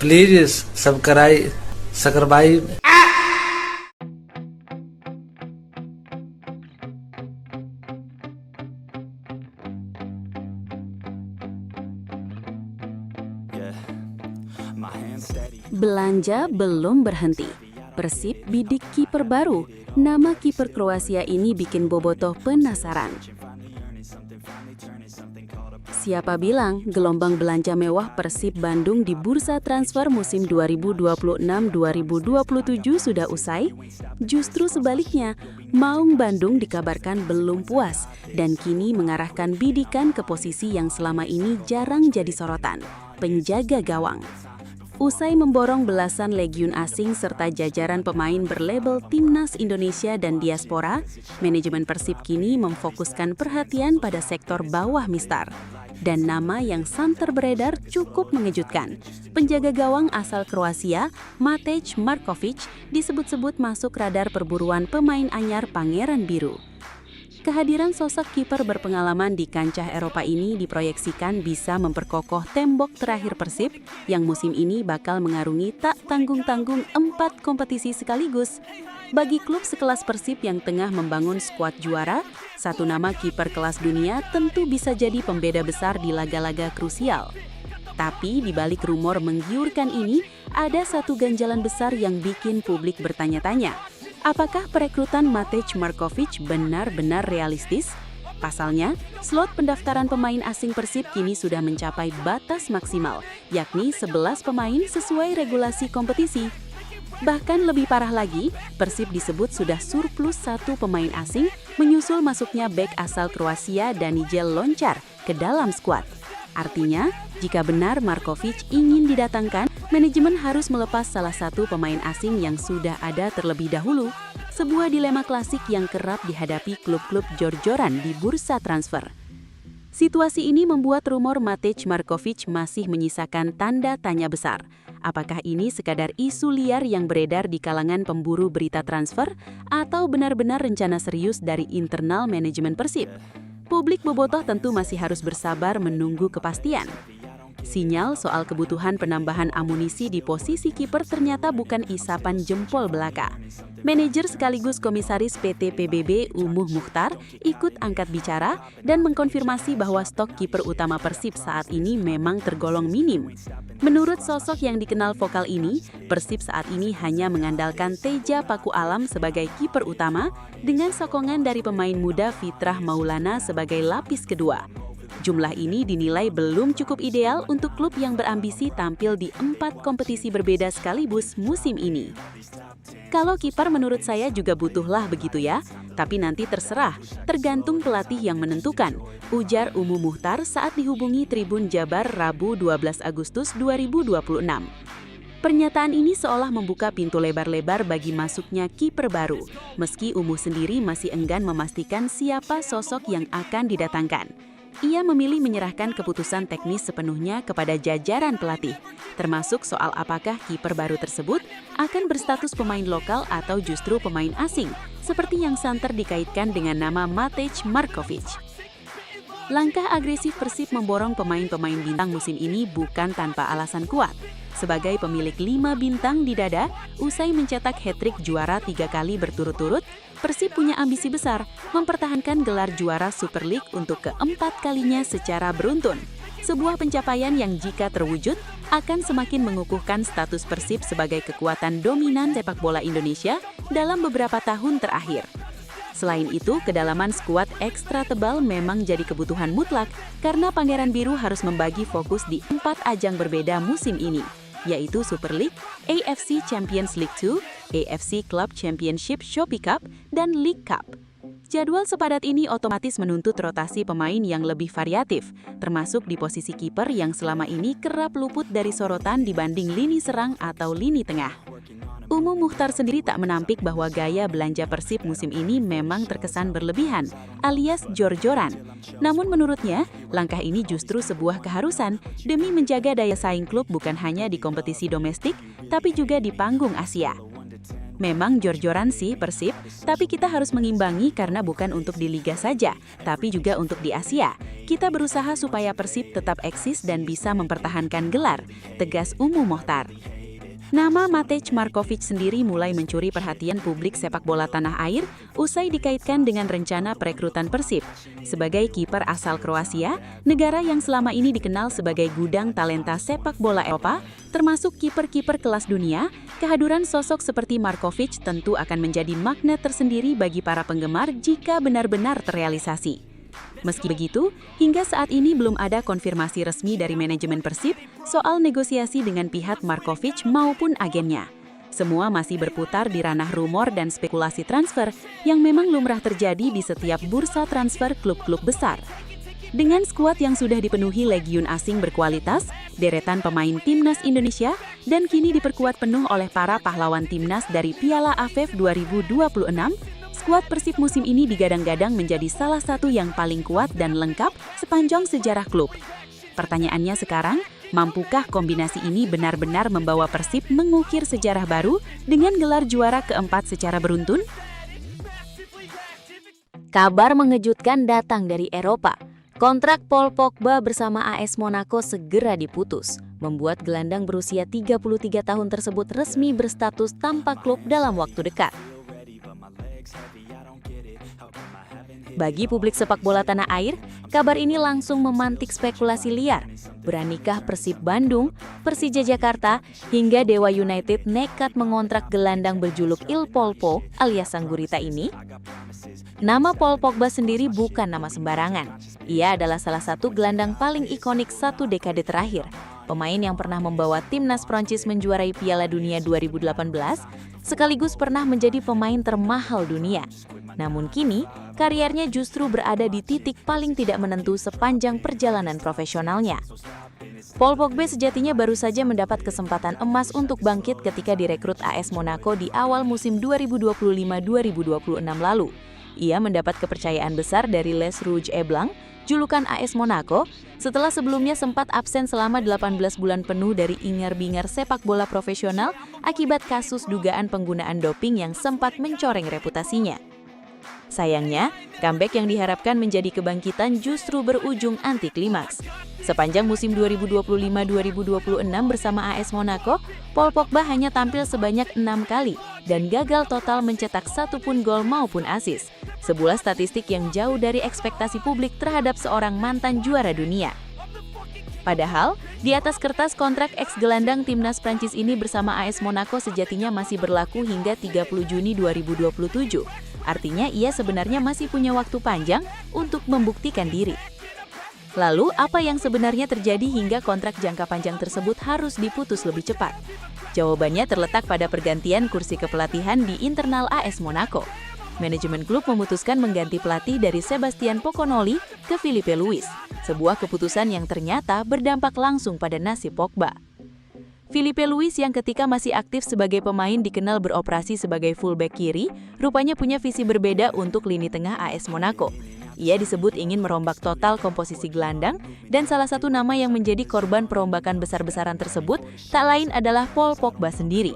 Please subscribe. Belanja belum berhenti. Persib bidik kiper baru. Nama kiper Kroasia ini bikin bobotoh penasaran. Siapa bilang gelombang belanja mewah Persib Bandung di bursa transfer musim 2026-2027 sudah usai? Justru sebaliknya, Maung Bandung dikabarkan belum puas dan kini mengarahkan bidikan ke posisi yang selama ini jarang jadi sorotan, penjaga gawang. Usai memborong belasan legiun asing serta jajaran pemain berlabel Timnas Indonesia dan Diaspora, manajemen Persib kini memfokuskan perhatian pada sektor bawah mistar. Dan nama yang santer beredar cukup mengejutkan. Penjaga gawang asal Kroasia, Matej Markovic, disebut-sebut masuk radar perburuan pemain anyar Pangeran Biru. Kehadiran sosok kiper berpengalaman di kancah Eropa ini diproyeksikan bisa memperkokoh tembok terakhir Persib yang musim ini bakal mengarungi tak tanggung-tanggung 4 kompetisi sekaligus. Bagi klub sekelas Persib yang tengah membangun skuad juara, satu nama kiper kelas dunia tentu bisa jadi pembeda besar di laga-laga krusial. Tapi di balik rumor menggiurkan ini, ada satu ganjalan besar yang bikin publik bertanya-tanya. Apakah perekrutan Matej Markovic benar-benar realistis? Pasalnya, slot pendaftaran pemain asing Persib kini sudah mencapai batas maksimal, yakni 11 pemain sesuai regulasi kompetisi. Bahkan lebih parah lagi, Persib disebut sudah surplus 1 pemain asing menyusul masuknya bek asal Kroasia Danijel Lončar ke dalam skuad. Artinya, jika benar Markovic ingin didatangkan, manajemen harus melepas salah satu pemain asing yang sudah ada terlebih dahulu. Sebuah dilema klasik yang kerap dihadapi klub-klub jor-joran di bursa transfer. Situasi ini membuat rumor Matej Markovic masih menyisakan tanda tanya besar. Apakah ini sekadar isu liar yang beredar di kalangan pemburu berita transfer atau benar-benar rencana serius dari internal manajemen Persib? Publik bobotoh tentu masih harus bersabar menunggu kepastian. Sinyal soal kebutuhan penambahan amunisi di posisi kiper ternyata bukan isapan jempol belaka. Manajer sekaligus komisaris PT PBB Umuh Mukhtar ikut angkat bicara dan mengkonfirmasi bahwa stok kiper utama Persib saat ini memang tergolong minim. Menurut sosok yang dikenal vokal ini, Persib saat ini hanya mengandalkan Teja Paku Alam sebagai kiper utama dengan sokongan dari pemain muda Fitrah Maulana sebagai lapis kedua. Jumlah ini dinilai belum cukup ideal untuk klub yang berambisi tampil di 4 kompetisi berbeda sekaligus musim ini. Kalau kiper menurut saya juga butuhlah begitu ya, tapi nanti terserah, tergantung pelatih yang menentukan, ujar Umuh Mukhtar saat dihubungi Tribun Jabar Rabu 12 Agustus 2026. Pernyataan ini seolah membuka pintu lebar-lebar bagi masuknya kiper baru, meski Umuh sendiri masih enggan memastikan siapa sosok yang akan didatangkan. Ia memilih menyerahkan keputusan teknis sepenuhnya kepada jajaran pelatih, termasuk soal apakah kiper baru tersebut akan berstatus pemain lokal atau justru pemain asing, seperti yang santer dikaitkan dengan nama Matej Markovic. Langkah agresif Persib memborong pemain-pemain bintang musim ini bukan tanpa alasan kuat. Sebagai pemilik 5 bintang di dada, usai mencetak hat-trick juara 3 kali berturut-turut, Persib punya ambisi besar mempertahankan gelar juara Super League untuk keempat kalinya secara beruntun. Sebuah pencapaian yang jika terwujud akan semakin mengukuhkan status Persib sebagai kekuatan dominan sepak bola Indonesia dalam beberapa tahun terakhir. Selain itu, kedalaman skuad ekstra tebal memang jadi kebutuhan mutlak karena Pangeran Biru harus membagi fokus di 4 ajang berbeda musim ini, yaitu Super League, AFC Champions League 2, AFC Club Championship Shopee Cup, dan League Cup. Jadwal sepadat ini otomatis menuntut rotasi pemain yang lebih variatif, termasuk di posisi kiper yang selama ini kerap luput dari sorotan dibanding lini serang atau lini tengah. Umuh Mukhtar sendiri tak menampik bahwa gaya belanja Persib musim ini memang terkesan berlebihan, alias jor-joran. Namun menurutnya, langkah ini justru sebuah keharusan demi menjaga daya saing klub bukan hanya di kompetisi domestik, tapi juga di panggung Asia. Memang jor-joran sih Persib, tapi kita harus mengimbangi karena bukan untuk di Liga saja, tapi juga untuk di Asia. Kita berusaha supaya Persib tetap eksis dan bisa mempertahankan gelar, tegas Umu Mohtar. Nama Matej Markovic sendiri mulai mencuri perhatian publik sepak bola tanah air usai dikaitkan dengan rencana perekrutan Persib. Sebagai kiper asal Kroasia, negara yang selama ini dikenal sebagai gudang talenta sepak bola Eropa, termasuk kiper-kiper kelas dunia, kehadiran sosok seperti Markovic tentu akan menjadi magnet tersendiri bagi para penggemar jika benar-benar terrealisasi. Meski begitu, hingga saat ini belum ada konfirmasi resmi dari manajemen Persib soal negosiasi dengan pihak Markovic maupun agennya. Semua masih berputar di ranah rumor dan spekulasi transfer yang memang lumrah terjadi di setiap bursa transfer klub-klub besar. Dengan skuad yang sudah dipenuhi legiun asing berkualitas, deretan pemain timnas Indonesia, dan kini diperkuat penuh oleh para pahlawan timnas dari Piala AFF 2026, skuad Persib musim ini digadang-gadang menjadi salah satu yang paling kuat dan lengkap sepanjang sejarah klub. Pertanyaannya sekarang, mampukah kombinasi ini benar-benar membawa Persib mengukir sejarah baru dengan gelar juara keempat secara beruntun? Kabar mengejutkan datang dari Eropa. Kontrak Paul Pogba bersama AS Monaco segera diputus, membuat gelandang berusia 33 tahun tersebut resmi berstatus tanpa klub dalam waktu dekat. Bagi publik sepak bola tanah air, kabar ini langsung memantik spekulasi liar. Beranikah Persib Bandung, Persija Jakarta, hingga Dewa United nekat mengontrak gelandang berjuluk Il Polpo alias Sang Gurita ini? Nama Paul Pogba sendiri bukan nama sembarangan. Ia adalah salah satu gelandang paling ikonik satu dekade terakhir. Pemain yang pernah membawa timnas Prancis menjuarai Piala Dunia 2018, sekaligus pernah menjadi pemain termahal dunia. Namun kini, kariernya justru berada di titik paling tidak menentu sepanjang perjalanan profesionalnya. Paul Pogba sejatinya baru saja mendapat kesempatan emas untuk bangkit ketika direkrut AS Monaco di awal musim 2025-2026 lalu. Ia mendapat kepercayaan besar dari Les Rouges et Blancs, julukan AS Monaco, setelah sebelumnya sempat absen selama 18 bulan penuh dari ingar-bingar sepak bola profesional akibat kasus dugaan penggunaan doping yang sempat mencoreng reputasinya. Sayangnya, comeback yang diharapkan menjadi kebangkitan justru berujung anti klimaks. Sepanjang musim 2025-2026 bersama AS Monaco, Paul Pogba hanya tampil sebanyak 6 kali dan gagal total mencetak satu pun gol maupun assist. Sebuah statistik yang jauh dari ekspektasi publik terhadap seorang mantan juara dunia. Padahal, di atas kertas kontrak ex-gelandang timnas Prancis ini bersama AS Monaco sejatinya masih berlaku hingga 30 Juni 2027. Artinya ia sebenarnya masih punya waktu panjang untuk membuktikan diri. Lalu, apa yang sebenarnya terjadi hingga kontrak jangka panjang tersebut harus diputus lebih cepat? Jawabannya terletak pada pergantian kursi kepelatihan di internal AS Monaco. Manajemen klub memutuskan mengganti pelatih dari Sebastian Poconoli ke Filipe Luis, sebuah keputusan yang ternyata berdampak langsung pada nasib Pogba. Filipe Luis yang ketika masih aktif sebagai pemain dikenal beroperasi sebagai fullback kiri, rupanya punya visi berbeda untuk lini tengah AS Monaco. Ia disebut ingin merombak total komposisi gelandang, dan salah satu nama yang menjadi korban perombakan besar-besaran tersebut tak lain adalah Paul Pogba sendiri.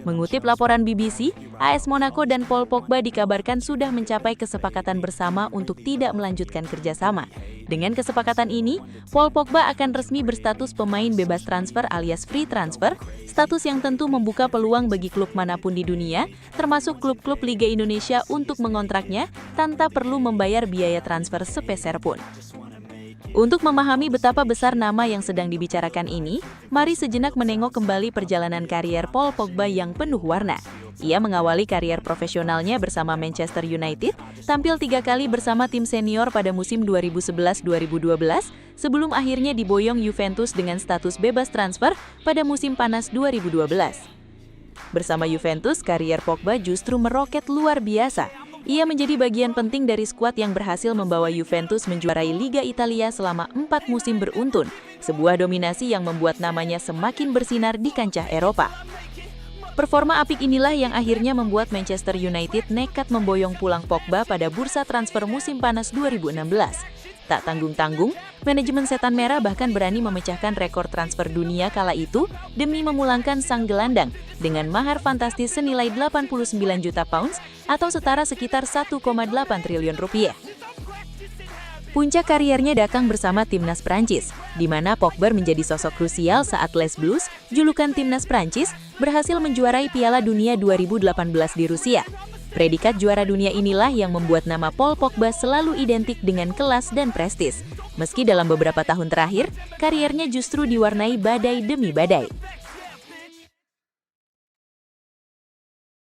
Mengutip laporan BBC, AS Monaco dan Paul Pogba dikabarkan sudah mencapai kesepakatan bersama untuk tidak melanjutkan kerjasama. Dengan kesepakatan ini, Paul Pogba akan resmi berstatus pemain bebas transfer alias free transfer, status yang tentu membuka peluang bagi klub manapun di dunia, termasuk klub-klub Liga Indonesia untuk mengontraknya tanpa perlu membayar biaya transfer sepeser pun. Untuk memahami betapa besar nama yang sedang dibicarakan ini, mari sejenak menengok kembali perjalanan karier Paul Pogba yang penuh warna. Ia mengawali karier profesionalnya bersama Manchester United, tampil 3 kali bersama tim senior pada musim 2011-2012, sebelum akhirnya diboyong Juventus dengan status bebas transfer pada musim panas 2012. Bersama Juventus, karier Pogba justru meroket luar biasa. Ia menjadi bagian penting dari skuad yang berhasil membawa Juventus menjuarai Liga Italia selama 4 musim beruntun, sebuah dominasi yang membuat namanya semakin bersinar di kancah Eropa. Performa apik inilah yang akhirnya membuat Manchester United nekat memboyong pulang Pogba pada bursa transfer musim panas 2016. Tak tanggung-tanggung, manajemen Setan Merah bahkan berani memecahkan rekor transfer dunia kala itu demi memulangkan sang gelandang dengan mahar fantastis senilai 89 juta pounds atau setara sekitar 1,8 triliun rupiah. Puncak kariernya datang bersama timnas Prancis, di mana Pogba menjadi sosok krusial saat Les Bleus, julukan timnas Prancis, berhasil menjuarai Piala Dunia 2018 di Rusia. Predikat juara dunia inilah yang membuat nama Paul Pogba selalu identik dengan kelas dan prestis. Meski dalam beberapa tahun terakhir, kariernya justru diwarnai badai demi badai.